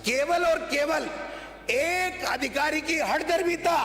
केवल और केवल एक अधिकारी की हठधर्मिता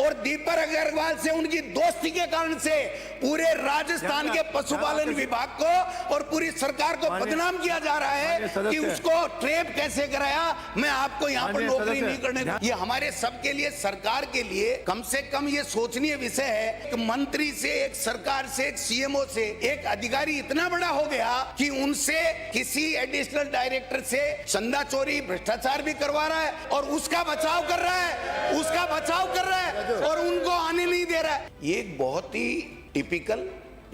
और दीपक अग्रवाल से उनकी दोस्ती के कारण से पूरे राजस्थान के पशुपालन विभाग को और पूरी सरकार को बदनाम किया जा रहा है कि उसको ट्रेप कैसे कराया। मैं आपको यहाँ पर नौकरी नहीं करने दूंगा। ये हमारे सबके लिए, सरकार के लिए कम से कम ये सोचनीय विषय है कि मंत्री से, एक सरकार से, एक सीएमओ से एक अधिकारी इतना बड़ा हो गया कि उनसे किसी एडिशनल डायरेक्टर से चंदा चोरी, भ्रष्टाचार भी करवा रहा है और उसका बचाव कर रहा है, उसका बचाव कर रहा है और उनको आने नहीं दे रहा है। ये एक बहुत ही टिपिकल,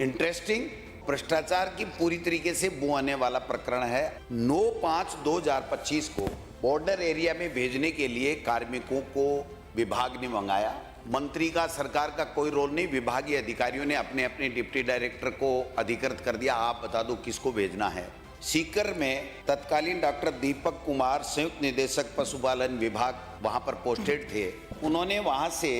इंटरेस्टिंग, भ्रष्टाचार की पूरी तरीके से बुआने वाला प्रकरण है। 9/5/2025 को बॉर्डर एरिया में भेजने के लिए कार्मिकों को विभाग ने मंगाया। मंत्री का, सरकार का कोई रोल नहीं, विभागीय अधिकारियों ने अपने अपने डिप्टी डायरेक्टर को अधिकृत कर दिया, आप बता दो किसको भेजना है। सीकर में तत्कालीन डॉक्टर दीपक कुमार, संयुक्त निदेशक पशुपालन विभाग, वहां पर पोस्टेड थे। उन्होंने वहां से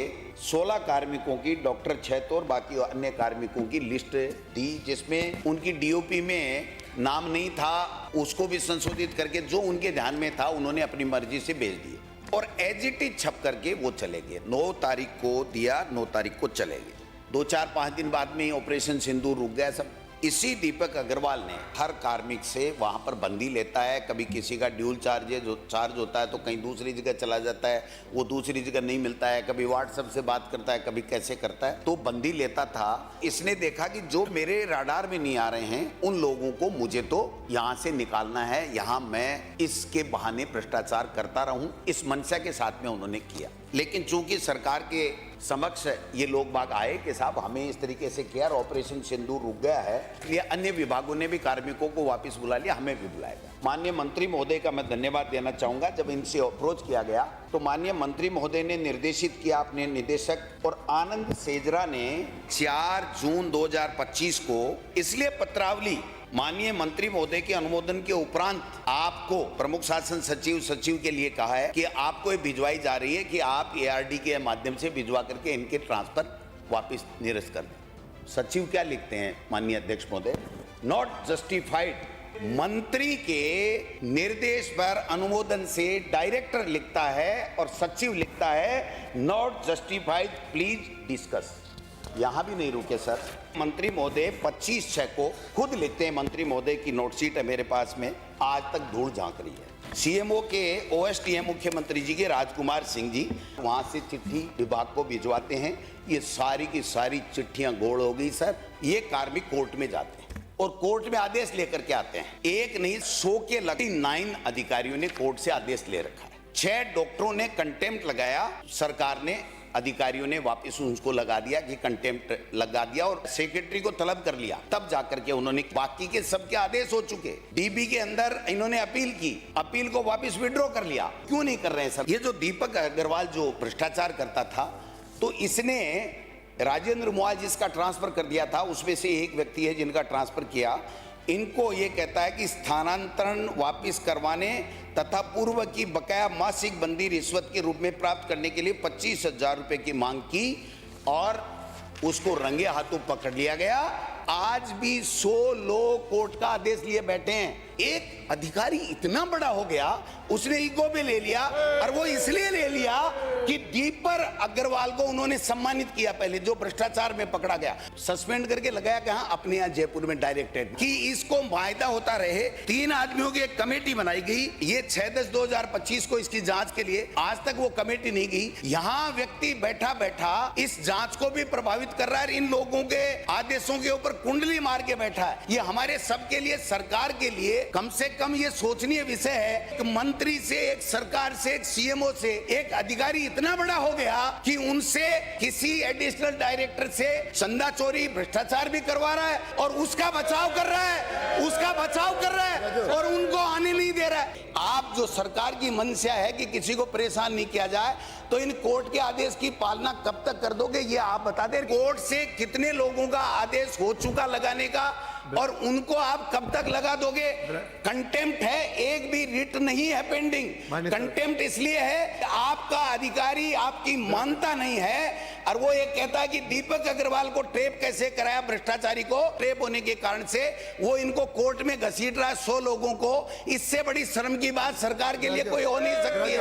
16 कार्मिकों की, डॉक्टर छेत और बाकी अन्य कार्मिकों की लिस्ट दी, जिसमें उनकी डीओपी में नाम नहीं था, उसको भी संशोधित करके जो उनके ध्यान में था उन्होंने अपनी मर्जी से भेज दिए और एज इट इज छप करके वो चले गए। 9 तारीख को दिया, 9 तारीख को चले गए। 2-4-5 दिन बाद में ऑपरेशन सिंदूर रुक गया सब। इसी दीपक अग्रवाल ने हर कार्मिक से वहां पर बंदी लेता है, कभी किसी का ड्यूल चार्ज होता है तो कहीं दूसरी जगह चला जाता है, वो दूसरी जगह नहीं मिलता है, कभी व्हाट्सएप से बात करता है, कभी कैसे करता है, तो बंदी लेता था। इसने देखा कि जो मेरे राडार में नहीं आ रहे हैं उन लोगों को मुझे तो यहाँ से निकालना है, यहाँ मैं इसके बहाने भ्रष्टाचार करता रहूं, इस मंशा के साथ में उन्होंने किया। लेकिन चूंकि सरकार के समक्ष ये लोग बाग आए कि साहब हमें इस तरीके से किया, ऑपरेशन सिंदूर रुक गया है, इसलिए अन्य विभागों ने भी कार्मिकों को वापस बुला लिया, हमें भी बुलाएगा। माननीय मंत्री महोदय का मैं धन्यवाद देना चाहूंगा। जब इनसे अप्रोच किया गया तो माननीय मंत्री महोदय ने निर्देशित किया अपने निदेशक और आनंद सेजरा ने 4 जून 2025 को इसलिए पत्रावली माननीय मंत्री महोदय के अनुमोदन के उपरांत आपको प्रमुख शासन सचिव के लिए कहा है कि आपको ये भिजवाई जा रही है कि आप एआरडी के माध्यम से भिजवा करके इनके ट्रांसफर वापस निरस्त कर दें। सचिव क्या लिखते हैं माननीय अध्यक्ष महोदय? Not justified. मंत्री के निर्देश पर अनुमोदन से डायरेक्टर लिखता है और सचिव लिखता है नॉट जस्टिफाइड, प्लीज डिस्कस। यहां भी नहीं रुके सर। मंत्री महोदय 25/6 को खुद लिखते हैं, मंत्री महोदय की नोटशीट है मेरे पास में, आज तक धूल झांक रही है। सीएमओ के ओएसडीएम मुख्यमंत्री जी के राजकुमार सिंह जी वहां से चिट्ठी विभाग को भिजवाते हैं। ये सारी की सारी चिट्ठियां गोड़ हो गई सर। ये कार्मिक कोर्ट में जाते हैं और कोर्ट में आदेश लेकर के आते हैं। एक नहीं 100 के लगभग 9 अधिकारियों ने कोर्ट से आदेश ले रखा है। 6 डॉक्टरों ने कंटेम्प्ट लगाया, सरकार ने, अधिकारियों ने वापस उसको लगा दिया कि कंटेम्प्ट लगा दिया और सेक्रेटरी को तलब कर लिया। तब जाकर के उन्होंने, बाकी के सबके आदेश हो चुके, डीबी के अंदर इन्होंने अपील की, अपील को वापस विड्रॉ कर लिया। क्यों नहीं कर रहे हैं सर? ये जो दीपक अग्रवाल जो भ्रष्टाचार करता था, तो इसने राजेंद्र मुआल जिसका ट्रांसफर कर दिया था, उसमें से एक व्यक्ति है जिनका ट्रांसफर किया, इनको ये कहता है कि स्थानांतरण वापस करवाने तथा पूर्व की बकाया मासिक बंदी रिश्वत के रूप में प्राप्त करने के लिए 25,000 रुपए की मांग की और उसको रंगे हाथों पकड़ लिया गया। आज भी 100 लोग कोर्ट का आदेश लिए बैठे हैं। एक अधिकारी इतना बड़ा हो गया, उसने ईगो भी ले लिया और वो इसलिए ले लिया कि दीपक अग्रवाल को उन्होंने सम्मानित किया पहले, जो भ्रष्टाचार में पकड़ा गया, सस्पेंड करके लगाया कहां? अपने यहां जयपुर में डायरेक्टेड, कि इसको फायदा होता रहे। 3 आदमियों की एक कमेटी बनाई गई, ये 6/10/2025 को इसकी जांच के लिए, आज तक वो कमेटी नहीं गई। यहाँ व्यक्ति बैठा बैठा इस जांच को भी प्रभावित कर रहा है, इन लोगों के आदेशों के ऊपर कुंडली मार के बैठा है। ये हमारे सबके लिए, सरकार के लिए कम से कम ये सोचनीय विषय है कि मंत्री से, एक सरकार से, एक सीएमओ से एक अधिकारी इतना बड़ा हो गया कि उनसे किसी एडिशनल डायरेक्टर से चंदा चोरी, भ्रष्टाचार भी करवा रहा है और उसका बचाव कर रहा है, उसका बचाव कर रहा है और उनको आने नहीं दे रहा है। आप जो सरकार की मंशा है कि किसी को परेशान नहीं किया जाए, तो इन कोर्ट के आदेश की पालना कब तक कर दोगे ये आप बता दें। कोर्ट से कितने लोगों का आदेश हो चुका लगाने का और उनको आप कब तक लगा दोगे? कंटेम्प्ट है, एक भी रिट नहीं है पेंडिंग। कंटेम्प्ट इसलिए है आपका अधिकारी आपकी मानता नहीं है, और वो ये कहता है कि दीपक अग्रवाल को ट्रेप कैसे कराया, भ्रष्टाचारी को ट्रेप होने के कारण से वो इनको कोर्ट में घसीट रहा है 100 लोगों को। इससे बड़ी शर्म की बात सरकार के लिए कोई हो नहीं सकती है।